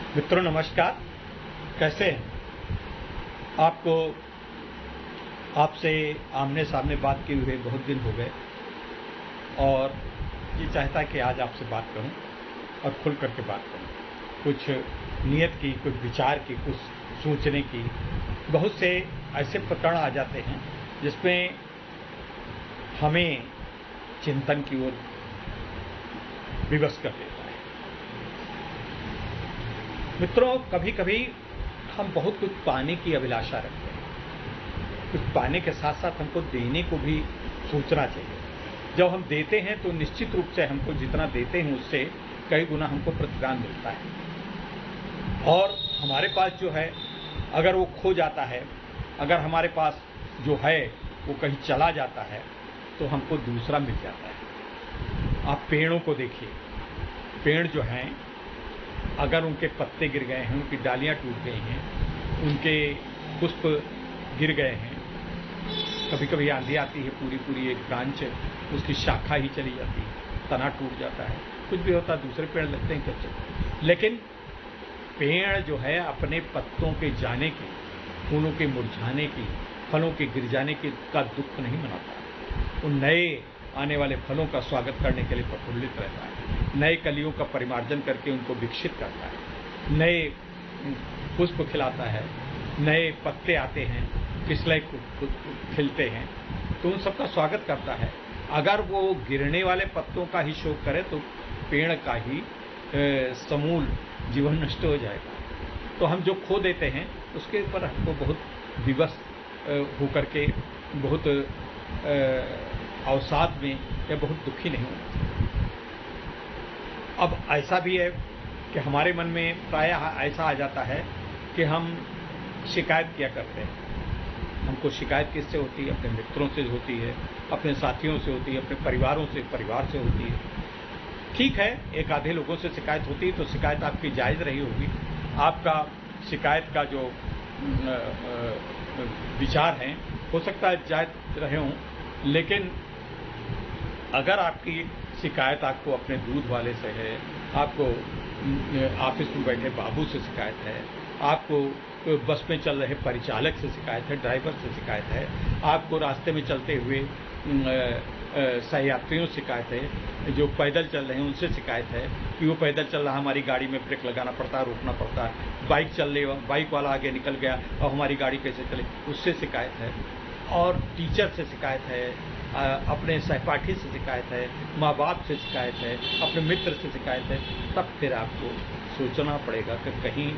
मित्रों नमस्कार, कैसे हैं? आपसे आमने सामने बात किए हुए बहुत दिन हो गए और ये चाहता है कि आज आपसे बात करूं और खुल करके बात करूं। कुछ नियत की, कुछ विचार की, कुछ सोचने की। बहुत से ऐसे प्रकरण आ जाते हैं जिसमें हमें चिंतन की ओर विवश कर देता है। मित्रों, कभी कभी हम बहुत कुछ पाने की अभिलाषा रखते हैं। कुछ पाने के साथ साथ हमको देने को भी सोचना चाहिए। जब हम देते हैं तो निश्चित रूप से हमको जितना देते हैं उससे कई गुना हमको प्रतिदान मिलता है। और हमारे पास जो है, अगर वो खो जाता है, अगर हमारे पास जो है वो कहीं चला जाता है तो हमको दूसरा मिल जाता है। आप पेड़ों को देखिए। पेड़ जो हैं, अगर उनके पत्ते गिर गए हैं, उनकी डालियां टूट गई हैं, उनके पुष्प गिर गए हैं, कभी कभी आंधी आती है, पूरी पूरी एक ब्रांच उसकी शाखा ही चली जाती है, तना टूट जाता है, कुछ भी होता है, दूसरे पेड़ लगते हैं कच्चे। लेकिन पेड़ जो है अपने पत्तों के जाने की, फूलों के मुरझाने की, फलों के गिर जाने की का दुख नहीं मनाता। वो नए आने वाले फलों का स्वागत करने के लिए प्रफुल्लित रहता है, नए कलियों का परिमार्जन करके उनको विकसित करता है, नए पुष्प खिलाता है, नए पत्ते आते हैं, किसलय खिलते हैं, तो उन सबका स्वागत करता है। अगर वो गिरने वाले पत्तों का ही शोक करे तो पेड़ का ही समूल जीवन नष्ट हो जाएगा। तो हम जो खो देते हैं उसके ऊपर हमको बहुत विवश होकर के, बहुत अवसाद में या बहुत दुखी नहीं होना चाहिए। अब ऐसा भी है कि हमारे मन में प्रायः ऐसा आ जाता है कि हम शिकायत किया करते हैं। हमको शिकायत किससे होती है? अपने मित्रों से होती है, अपने साथियों से होती है, अपने परिवार से होती है। ठीक है, एक आधे लोगों से शिकायत होती है तो शिकायत आपकी जायज़ रही होगी। आपका शिकायत का जो विचार हैं हो सकता है जायज़ रहे हों, लेकिन अगर आपकी शिकायत आपको अपने दूध वाले से है, आपको ऑफिस में बैठे बाबू से शिकायत है, आपको बस में चल रहे परिचालक से शिकायत है, ड्राइवर से शिकायत है, आपको रास्ते में चलते हुए सहयात्रियों से शिकायत है, जो पैदल चल रहे हैं उनसे शिकायत है कि वो पैदल चल रहा है, हमारी गाड़ी में ब्रेक लगाना पड़ता है, रोकना पड़ता है, बाइक वाला आगे निकल गया और हमारी गाड़ी कैसे चले, उससे शिकायत है। और टीचर से शिकायत है, अपने सहपाठी से शिकायत है, माँ बाप से शिकायत है, अपने मित्र से शिकायत है। तब फिर आपको सोचना पड़ेगा कि कहीं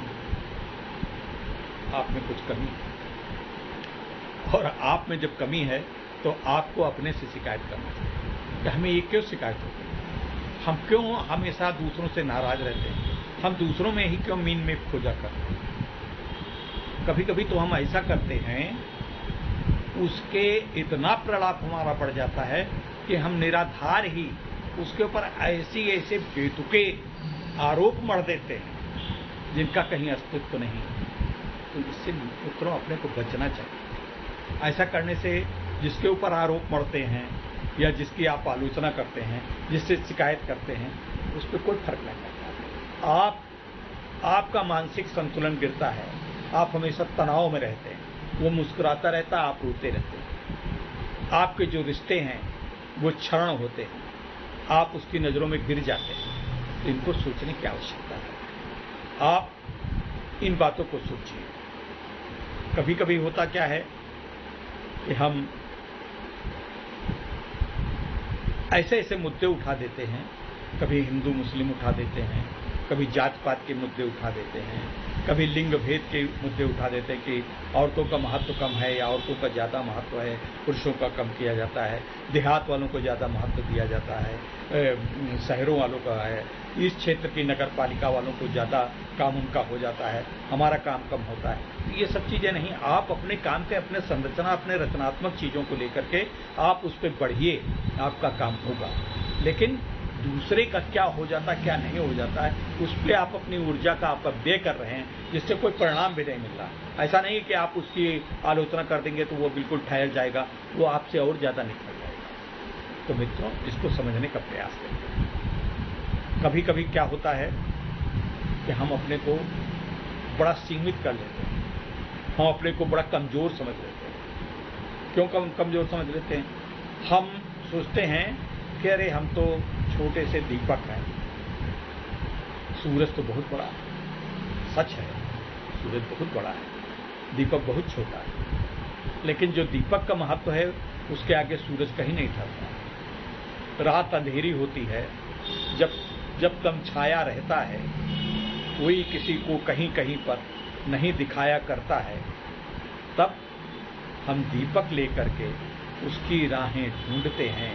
आप में कुछ कमी है। और आप में जब कमी है तो आपको अपने से शिकायत करना चाहिए कि हमें ये क्यों शिकायत होती है, हम क्यों हमेशा दूसरों से नाराज रहते हैं, हम दूसरों में ही क्यों मीन में खोजा करते हैं। कभी कभी तो हम ऐसा करते हैं, उसके इतना प्रलाप हमारा बढ़ जाता है कि हम निराधार ही उसके ऊपर ऐसे बेतुके आरोप मढ़ देते हैं जिनका कहीं अस्तित्व नहीं। तो इससे मित्रों अपने को बचना चाहिए। ऐसा करने से जिसके ऊपर आरोप मढ़ते हैं या जिसकी आप आलोचना करते हैं, जिससे शिकायत करते हैं, उस पर कोई फर्क नहीं पड़ता। आपका मानसिक संतुलन गिरता है, आप हमेशा तनाव में रहते हैं, वो मुस्कुराता रहता है, आप रोते रहते हैं। आपके जो रिश्ते हैं वो क्षरण होते हैं, आप उसकी नज़रों में गिर जाते हैं। तो इनको सोचने की आवश्यकता है। आप इन बातों को सोचिए। कभी कभी होता क्या है कि हम ऐसे मुद्दे उठा देते हैं, कभी हिंदू मुस्लिम उठा देते हैं, कभी जात पात के मुद्दे उठा देते हैं, कभी लिंग भेद के मुद्दे उठा देते हैं कि औरतों का महत्व कम है या औरतों का ज़्यादा महत्व है, पुरुषों का कम किया जाता है, देहात वालों को ज़्यादा महत्व दिया जाता है, शहरों वालों का है, इस क्षेत्र की नगर पालिका वालों को ज़्यादा काम उनका हो जाता है, हमारा काम कम होता है। ये सब चीज़ें नहीं। आप अपने काम के, अपने संरचना, अपने रचनात्मक चीज़ों को लेकर के आप उस पर बढ़िए, आपका काम होगा। लेकिन दूसरे का क्या हो जाता, क्या नहीं हो जाता है, उस पर आप अपनी ऊर्जा का आप व्यय कर रहे हैं, जिससे कोई परिणाम भी नहीं मिल रहा। ऐसा नहीं कि आप उसकी आलोचना कर देंगे तो वो बिल्कुल ठहर जाएगा, वो आपसे और ज़्यादा निकल जाएगा। तो मित्रों, इसको समझने का प्रयास करें। कभी कभी क्या होता है कि हम अपने को बड़ा सीमित कर लेते हैं, हम अपने को बड़ा कमज़ोर समझ लेते हैं। क्यों कमज़ोर समझ लेते हैं? हम सोचते हैं कि अरे हम तो छोटे से दीपक हैं, सूरज तो बहुत बड़ा है। सच है, सूरज बहुत बड़ा है, दीपक बहुत छोटा है। लेकिन जो दीपक का महत्व है उसके आगे सूरज कहीं नहीं ठहरता। रात अंधेरी होती है, जब तम छाया रहता है, कोई किसी को कहीं कहीं पर नहीं दिखाया करता है, तब हम दीपक लेकर के उसकी राहें ढूंढते हैं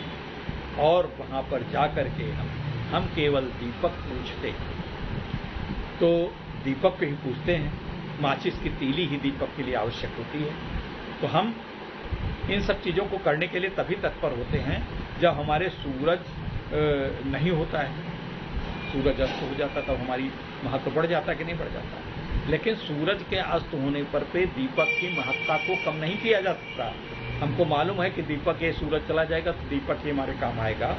और वहाँ पर जाकर के हम केवल दीपक पूछते हैं। तो दीपक को ही पूछते हैं, माचिस की तीली ही दीपक के लिए आवश्यक होती है। तो हम इन सब चीज़ों को करने के लिए तभी तत्पर होते हैं जब हमारे सूरज नहीं होता है। सूरज अस्त हो जाता तब हमारी महत्व बढ़ जाता कि नहीं बढ़ जाता। लेकिन सूरज के अस्त होने पर पे दीपक की महत्ता को कम नहीं किया जा सकता। हमको मालूम है कि दीपक ये सूरज चला जाएगा तो दीपक ये हमारे काम आएगा।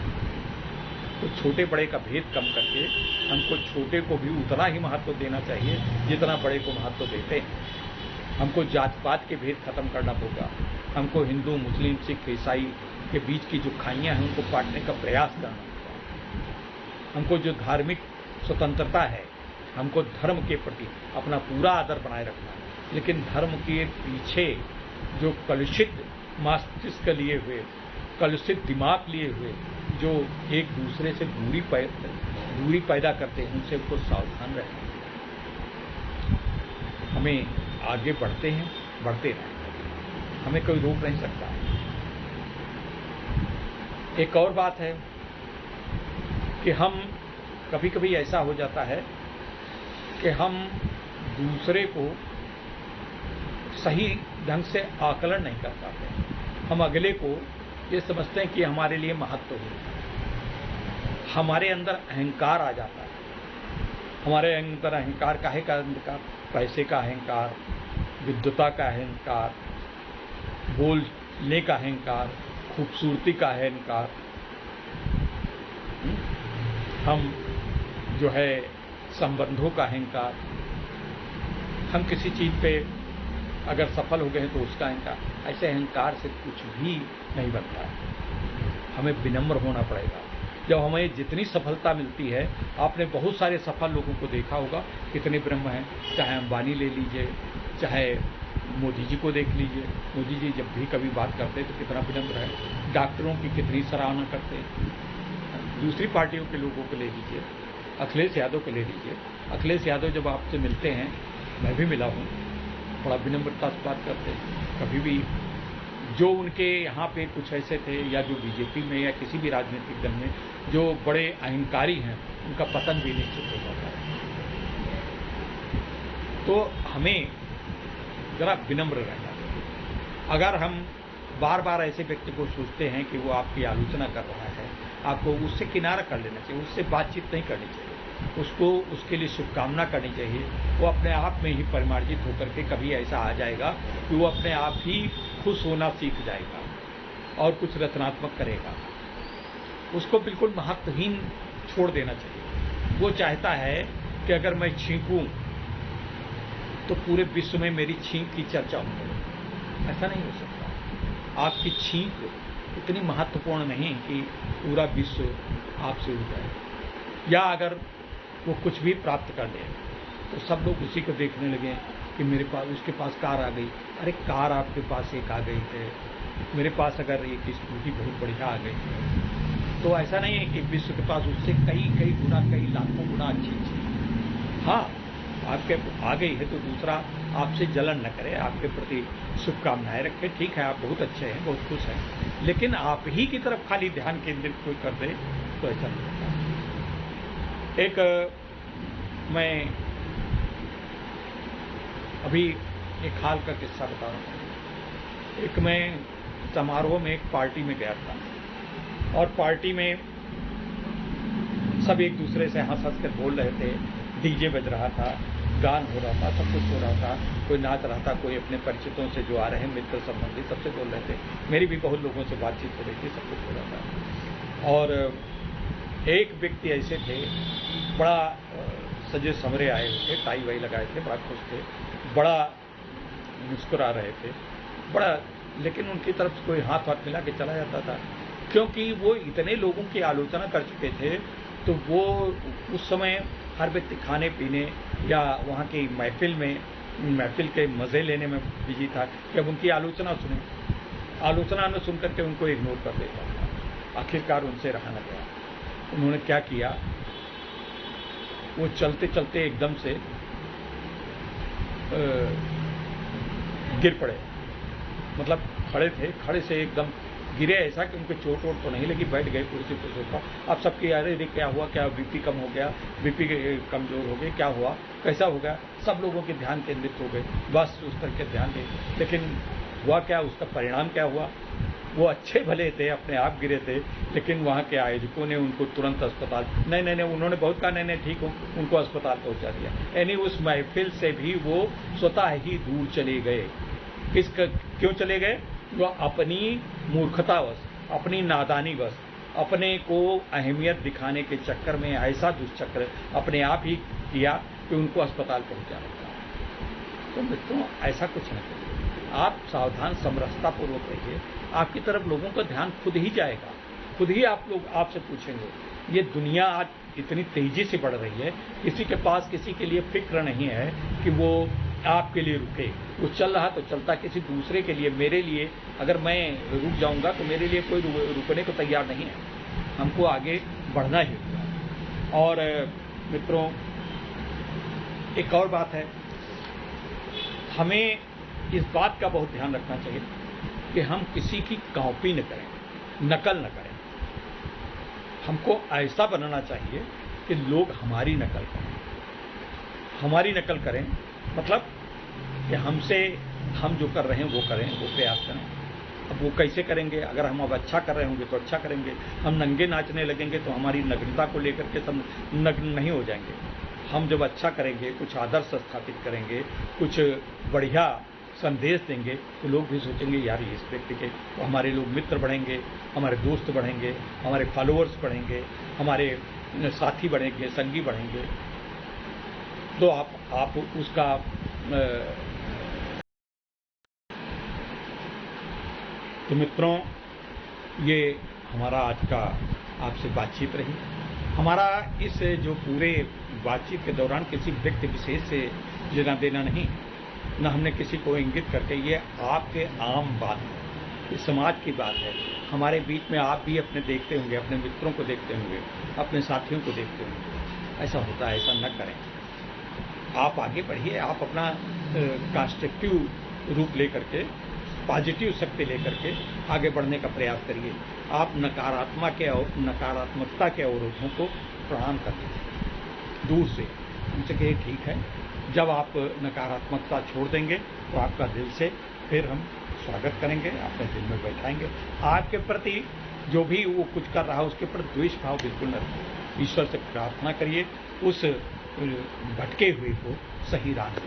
तो छोटे बड़े का भेद कम करके हमको छोटे को भी उतना ही महत्व देना चाहिए जितना बड़े को महत्व देते हैं। हमको जात पात के भेद खत्म करना होगा। हमको हिंदू, मुस्लिम, सिख, ईसाई के बीच की जो खाइयाँ हैं उनको पाटने का प्रयास करना होगा। हमको जो धार्मिक स्वतंत्रता है, हमको धर्म के प्रति अपना पूरा आदर बनाए रखना है। लेकिन धर्म के पीछे जो कलुषित मस्तिष्क लिए हुए, कलुषित दिमाग लिए हुए जो एक दूसरे से दूरी पैदा करते हैं, उनसे हमको सावधान रहना है। हमें आगे बढ़ते रहें, हमें कोई रोक नहीं सकता। एक और बात है कि हम कभी कभी ऐसा हो जाता है कि हम दूसरे को सही ढंग से आकलन नहीं कर पाते। हम अगले को ये समझते हैं कि हमारे लिए महत्व है। हमारे अंदर अहंकार आ जाता है। हमारे अंदर अहंकार काहे का अहंकार? पैसे का अहंकार, विद्वता का अहंकार, बोलने का अहंकार, खूबसूरती का अहंकार। हम जो है संबंधों का अहंकार। हम किसी चीज़ पे अगर सफल हो गए हैं तो उसका अहंकार। ऐसे अहंकार से कुछ भी नहीं बनता है। हमें विनम्र होना पड़ेगा। जब हमें जितनी सफलता मिलती है, आपने बहुत सारे सफल लोगों को देखा होगा, कितने ब्रह्म हैं। चाहे अंबानी ले लीजिए, चाहे मोदी जी को देख लीजिए। मोदी जी जब भी कभी बात करते हैं तो कितना विनम्र है। डॉक्टरों की कितनी सराहना करते हैं। दूसरी पार्टियों के लोगों को ले लीजिए, अखिलेश यादव को ले लीजिए। अखिलेश यादव जब आपसे मिलते हैं, मैं भी मिला हूँ, बड़ा विनम्रता से बात करते हैं। कभी भी जो उनके यहाँ पे कुछ ऐसे थे या जो बीजेपी में या किसी भी राजनीतिक दल में जो बड़े अहंकारी हैं, उनका पतन भी निश्चित हो जाता है। तो हमें जरा विनम्र रहना चाहिए। अगर हम बार बार ऐसे व्यक्ति को सोचते हैं कि वो आपकी आलोचना कर रहा है, आपको उससे किनारा कर लेना चाहिए, उससे बातचीत नहीं करनी चाहिए। उसको उसके लिए शुभकामना करनी चाहिए। वो अपने आप में ही परिमार्जित होकर के कभी ऐसा आ जाएगा कि वो अपने आप ही खुश होना सीख जाएगा और कुछ रचनात्मक करेगा। उसको बिल्कुल महत्वहीन छोड़ देना चाहिए। वो चाहता है कि अगर मैं छींकूं तो पूरे विश्व में मेरी छींक की चर्चा हो। ऐसा नहीं हो सकता। आपकी छींक इतनी महत्वपूर्ण नहीं कि पूरा विश्व आपसे उड़ जाए। या अगर वो कुछ भी प्राप्त कर ले तो सब लोग उसी को देखने लगे कि मेरे पास, उसके पास कार आ गई। अरे कार आपके पास एक आ गई है, मेरे पास अगर एक स्कूटी बहुत बढ़िया आ गई है। तो ऐसा नहीं है कि विश्व के पास उससे कई गुना, कई लाखों गुना अच्छी चीज। हाँ, आपके आ गई है तो दूसरा आपसे जलन न करे, आपके प्रति शुभकामनाएं रखे। ठीक है, आप बहुत अच्छे हैं, बहुत खुश हैं, लेकिन आप ही की तरफ खाली ध्यान केंद्रित कोई कर दे तो ऐसा नहीं होता। एक मैं अभी एक हाल का किस्सा बता रहा हूँ। एक मैं समारोह में, एक पार्टी में गया था और पार्टी में सब एक दूसरे से हंस हंस कर बोल रहे थे। डीजे बज रहा था, गान हो रहा था, सब कुछ हो रहा था। कोई नाच रहा था, कोई अपने परिचितों से जो आ रहे हैं, मित्र संबंधी, सबसे बोल रहे थे। मेरी भी बहुत लोगों से बातचीत हो रही थी, सब कुछ हो रहा था। और एक व्यक्ति ऐसे थे, बड़ा सजे संवरे आए हुए थे, टाई वाई लगाए थे, बड़ा खुश थे, बड़ा मुस्कुरा रहे थे, बड़ा, लेकिन उनकी तरफ से कोई हाथ वाथ मिला के चला जाता था, क्योंकि वो इतने लोगों की आलोचना कर चुके थे। तो वो उस समय हर व्यक्ति खाने पीने या वहाँ की महफिल के मज़े लेने में बिजी था कि अब उनकी आलोचना सुने, आलोचना न सुन करके उनको इग्नोर कर देता था। आखिरकार उनसे रहा न गया। उन्होंने क्या किया, वो चलते चलते एकदम से गिर पड़े, मतलब खड़े थे, खड़े से एकदम गिरे, ऐसा कि उनको चोट वोट तो नहीं लगी, बैठ गए कुर्सी पर सोफा। अब सबकी अरे क्या हुआ, क्या बीपी कम हो गया, बीपी कमजोर हो गए, क्या हुआ, कैसा हो गया, सब लोगों के ध्यान केंद्रित हो गए, बस उस पर के ध्यान दे। लेकिन हुआ क्या, उसका परिणाम क्या हुआ, वो अच्छे भले थे, अपने आप गिरे थे, लेकिन वहाँ के आयोजकों ने उनको तुरंत अस्पताल, नहीं, उन्होंने बहुत कहा नहीं ठीक हो, उनको अस्पताल पहुँचा दिया। यानी उस महफिल से भी वो स्वतः ही दूर चले गए। क्यों चले गए? वो अपनी मूर्खतावश, अपनी नादानीवश, अपने को अहमियत दिखाने के चक्कर में ऐसा दुष्चक्र अपने आप ही किया कि उनको अस्पताल पहुंचा रखा। तो मित्रों, ऐसा कुछ नहीं करिए, आप सावधान समरसतापूर्वक रहिए, आपकी तरफ लोगों का ध्यान खुद ही जाएगा, खुद ही आप लोग आपसे पूछेंगे। ये दुनिया आज इतनी तेजी से बढ़ रही है, किसी के पास किसी के लिए फिक्र नहीं है कि वो आपके लिए रुके, वो चल रहा तो चलता किसी दूसरे के लिए, मेरे लिए अगर मैं रुक जाऊंगा तो मेरे लिए कोई रुकने को तैयार नहीं है, हमको आगे बढ़ना ही होगा। और मित्रों, एक और बात है, हमें इस बात का बहुत ध्यान रखना चाहिए कि हम किसी की कॉपी न करें, नकल न करें। हमको ऐसा बनना चाहिए कि लोग हमारी नकल करें, हमारी नकल करें, मतलब कि हमसे हम जो कर रहे हैं वो करें, वो प्रयास करें। अब वो कैसे करेंगे? अगर हम अब अच्छा कर रहे होंगे तो अच्छा करेंगे, हम नंगे नाचने लगेंगे तो हमारी नग्नता को लेकर के सब नग्न नहीं हो जाएंगे। हम जब अच्छा करेंगे, कुछ आदर्श स्थापित करेंगे, कुछ बढ़िया संदेश देंगे, तो लोग भी सोचेंगे यार इस व्यक्ति के, तो हमारे लोग मित्र बढ़ेंगे, हमारे दोस्त बढ़ेंगे, हमारे फॉलोअर्स बढ़ेंगे, हमारे साथी बढ़ेंगे, संगी बढ़ेंगे। तो आप उसका तो मित्रों, ये हमारा आज का आपसे बातचीत रही। हमारा इस जो पूरे बातचीत के दौरान किसी व्यक्ति विशेष से लेना देना नहीं, न हमने किसी को इंगित करके, ये आपके आम बात है, ये समाज की बात है। हमारे बीच में आप भी अपने देखते होंगे, अपने मित्रों को देखते होंगे, अपने साथियों को देखते होंगे। ऐसा होता है, ऐसा न करें। आप आगे बढ़िए, आप अपना कंस्ट्रक्टिव रूप लेकर के, पॉजिटिव शक्ति लेकर के आगे बढ़ने का प्रयास करिए। आप नकारात्मकता के अवरोधों को प्रणाम कर दीजिए दूर से, उनसे कहिए ठीक है। जब आप नकारात्मकता छोड़ देंगे तो आपका दिल से फिर हम स्वागत करेंगे, अपने दिल में बैठाएंगे। आपके प्रति जो भी वो कुछ कर रहा है उसके प्रति द्वेष भाव बिल्कुल न रखिए। ईश्वर से प्रार्थना करिए उस भटके हुए को सही राह से।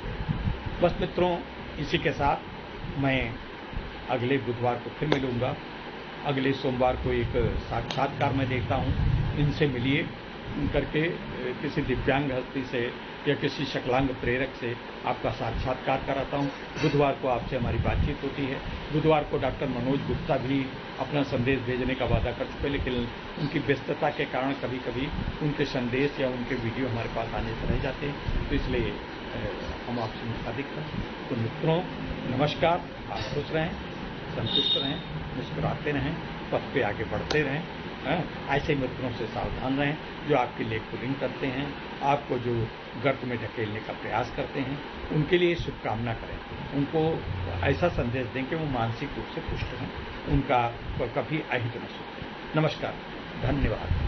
बस मित्रों, इसी के साथ मैं अगले बुधवार को फिर मिलूंगा। अगले सोमवार को एक साक्षात्कार मैं देखता हूँ, इनसे मिलिए करके किसी दिव्यांग हस्ती से या किसी शकलांग प्रेरक से आपका साक्षात्कार कराता हूँ। बुधवार को आपसे हमारी बातचीत होती है। बुधवार को डॉक्टर मनोज गुप्ता भी अपना संदेश भेजने का वादा कर चुके, लेकिन उनकी व्यस्तता के कारण कभी कभी उनके संदेश या उनके वीडियो हमारे पास आने से रह जाते हैं, तो इसलिए हम आपसे मुखातिब हैं। तो मित्रों नमस्कार, आप खुश रहें, संतुष्ट रहें, मुस्कुराते रहें, पथ पे आगे बढ़ते रहें। ऐसे मित्रों से सावधान रहें जो आपके लिए पुलिंग करते हैं, आपको जो गर्त में ढकेलने का प्रयास करते हैं। उनके लिए शुभकामना करें, उनको ऐसा संदेश दें कि वो मानसिक रूप से पुष्ट हों, उनका कभी अहित न सोचें। नमस्कार, धन्यवाद।